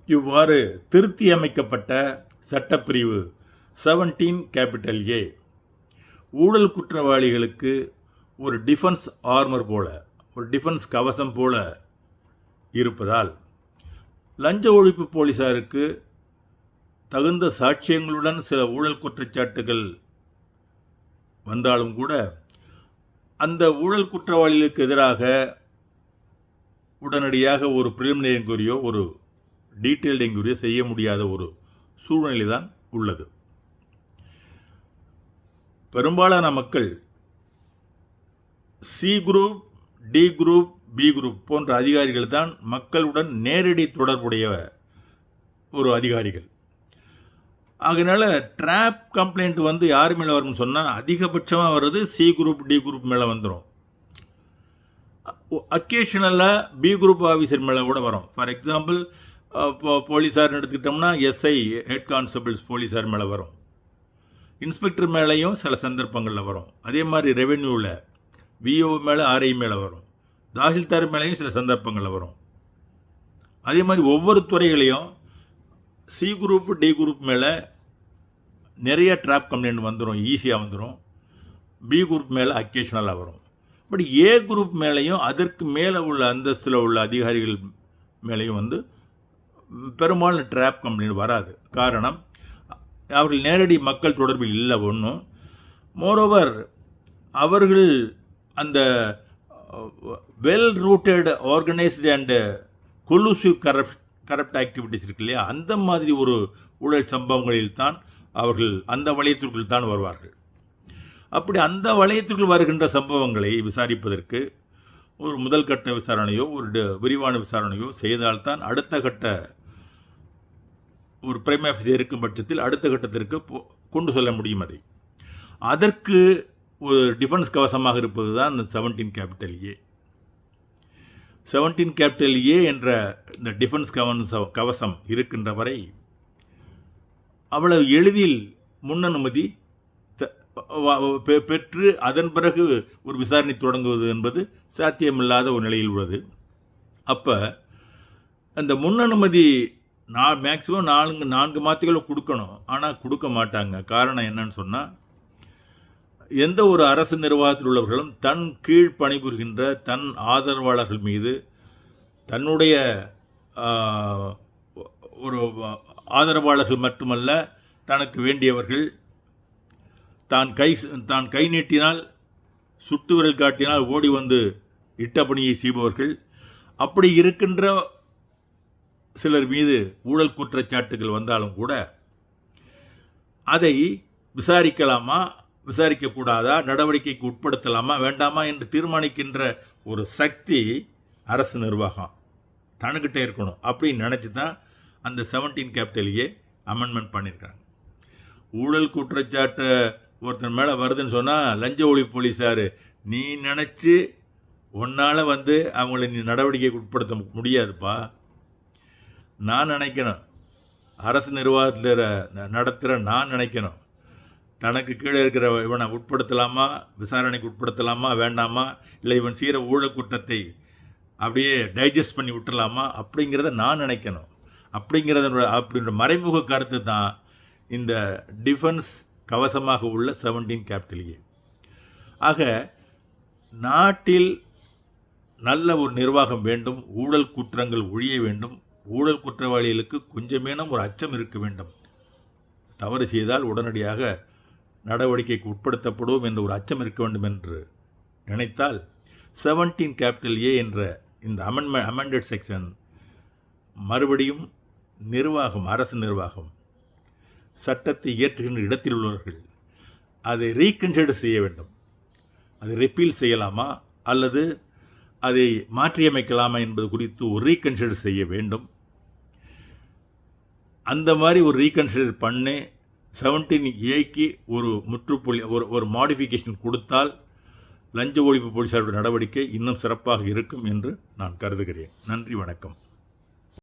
இவ்வாறு திருத்தி அமைக்கப்பட்ட சட்டப்பிரிவு 17A ஊழல் குற்றவாளிகளுக்கு ஒரு டிஃபென்ஸ் ஆர்மர் போல, ஒரு டிஃபென்ஸ் கவசம் போல இருப்பதால் லஞ்ச ஒழிப்பு போலீசாருக்கு தகுந்த சாட்சியங்களுடன் சில ஊழல் குற்றச்சாட்டுகள் வந்தாலும் கூட அந்த ஊழல் குற்றவாளிகளுக்கு எதிராக உடனடியாக ஒரு பிரிலிமினரி என்கொயரியோ ஒரு டீட்டெயில்டு என்கொயரியோ செய்ய முடியாத ஒரு சூழ்நிலை தான் உள்ளது. பெரும்பாலான மக்கள் C group, D group, B group போன்ற அதிகாரிகள் தான் மக்களுடன் நேரடி தொடர்புடைய ஒரு அதிகாரிகள். அதனால் ட்ராப் கம்ப்ளைண்ட் வந்து யார் மேலே வரும்னு சொன்னால் அதிகபட்சமாக வர்றது சி குரூப், டி குரூப் மேலே வந்துடும். அக்கேஷனலாக பி குரூப் ஆஃபீஸர் மேலே கூட வரும். ஃபார் எக்ஸாம்பிள் இப்போ போலீஸார்னு எடுத்துக்கிட்டோம்னா எஸ்ஐ, ஹெட் கான்ஸ்டபிள்ஸ் போலீஸார் மேலே வரும். இன்ஸ்பெக்டர் மேலேயும் சில சந்தர்ப்பங்களில் வரும். அதே மாதிரி ரெவென்யூவில் விஓ மேலே, ஆர்ஐ மேலே வரும். தாசில்தார் மேலேயும் சில சந்தர்ப்பங்களில் வரும். அதே மாதிரி ஒவ்வொரு துறைகளையும் சி குரூப், டி குரூப் மேலே நிறைய ட்ராப் கம்ப்ளைண்ட் வந்துடும், ஈஸியாக வந்துடும். பி குரூப் மேலே அக்கேஷனலாக வரும். பட் ஏ குரூப் மேலேயும் அதற்கு மேலே உள்ள அந்தஸ்தில் உள்ள அதிகாரிகள் மேலேயும் வந்து பெரும்பாலும் ட்ராப் கம்ப்ளைண்ட் வராது. காரணம், அவர்கள் நேரடி மக்கள் தொடர்பில் இல்லை ஒன்றும். மோரோவர் அவர்கள் அந்த well rooted organised and collusive corrupt activities இருக்கு இல்லையா, அந்த மாதிரி ஒரு ஊழல் சம்பவங்களில் தான் அவர்கள் அந்த வளையத்திற்குள் தான் வருவார்கள். அப்படி அந்த வளையத்திற்குள் வருகின்ற சம்பவங்களை விசாரிப்பதற்கு ஒரு முதல் கட்ட விசாரணையோ ஒரு விரிவான விசாரணையோ செய்தால்தான் அடுத்த கட்ட ஒரு பிரைம் ஆஃபீஸர் இருக்கும் பட்சத்தில் அடுத்த கட்டத்திற்கு கொண்டு செல்ல முடியும். அதற்கு ஒரு டிஃபென்ஸ் கவசமாக இருப்பது தான் இந்த 17A. 17A என்ற இந்த டிஃபென்ஸ் கவசம் இருக்கின்ற வரை அவ்வளவு எளிதில் முன்னனுமதி பெற்று அதன் பிறகு ஒரு விசாரணை தொடங்குவது என்பது சாத்தியமில்லாத ஒரு நிலையில் உள்ளது. அப்போ அந்த முன்னனுமதி மேக்ஸிமம் 4 மாதங்களை கொடுக்கணும். ஆனால் கொடுக்க மாட்டாங்க. காரணம் என்னன்னு சொன்னால், எந்த ஒரு அரசு நிர்வாகத்தில் உள்ளவர்களும் தன் கீழ் பணிபுரிகின்ற தன் ஆதரவாளர்கள் மீது தன்னுடைய ஒரு ஆதரவாளர்கள் மட்டுமல்ல, தனக்கு வேண்டியவர்கள் தான் கை நீட்டினால், சுட்டு விரல் காட்டினால் ஓடி வந்து இட்ட பணியை செய்பவர்கள், அப்படி இருக்கின்ற சிலர் மீது ஊழல் குற்றச்சாட்டுகள் வந்தாலும் கூட அதை விசாரிக்கலாமா, விசாரிக்கக்கூடாதா, நடவடிக்கைக்கு உட்படுத்தலாமா வேண்டாமா என்று தீர்மானிக்கின்ற ஒரு சக்தி அரசு நிர்வாகம் தனக்கிட்டே இருக்கணும் அப்படின்னு நினச்சி தான் அந்த 17A அமெண்ட்மெண்ட் பண்ணியிருக்காங்க. ஊழல் குற்றச்சாட்டு ஒருத்தர் மேலே வருதுன்னு சொன்னால் லஞ்ச ஒழிப்பு போலீஸார் நீ நினச்சி உன்னால் வந்து அவங்கள நீ நடவடிக்கைக்கு உட்படுத்த முடியாதுப்பா. நான் நினைக்கணும், அரசு நிர்வாகத்தில் நடத்துகிற நான் நினைக்கணும், தனக்கு கீழே இருக்கிற இவனை உட்படுத்தலாமா, விசாரணைக்கு உட்படுத்தலாமா வேண்டாமா, இல்லை இவன் செய்கிற ஊழல் குற்றத்தை அப்படியே டைஜஸ்ட் பண்ணி விட்டுடலாமா அப்படிங்கிறத நான் நினைக்கணும். அப்படின்ற மறைமுக கருத்து தான் இந்த டிஃபென்ஸ் கவசமாக உள்ள 17A. ஆக நாட்டில் நல்ல ஒரு நிர்வாகம் வேண்டும், ஊழல் குற்றங்கள் ஒழிய வேண்டும், ஊழல் குற்றவாளிகளுக்கு கொஞ்சமேனும் ஒரு அச்சம் இருக்க வேண்டும். தவறு செய்தால் உடனடியாக நடவடிக்கைக்கு உட்படுத்தப்படுவோம் என்ற ஒரு அச்சம் இருக்க வேண்டும் என்று நினைத்தால் 17A என்ற இந்த அமெண்டட் செக்ஷன் மறுபடியும் நிர்வாகம், அரசு நிர்வாகம், சட்டத்தை இயற்றுகின்ற இடத்தில் உள்ளவர்கள் அதை ரீகன்சிடர் செய்ய வேண்டும். அதை ரிப்பீல் செய்யலாமா அல்லது அதை மாற்றியமைக்கலாமா என்பது குறித்து ஒரு ரீகன்சிடர் செய்ய வேண்டும். அந்த மாதிரி ஒரு ரீகன்சிடர் பண்ணி 17Aக்கு ஒரு முற்றுப்புள்ளி, ஒரு மாடிஃபிகேஷன் கொடுத்தால் லஞ்ச ஒழிப்பு போலீசாருடைய நடவடிக்கை இன்னும் சிறப்பாக இருக்கும் என்று நான் கருதுகிறேன். நன்றி, வணக்கம்.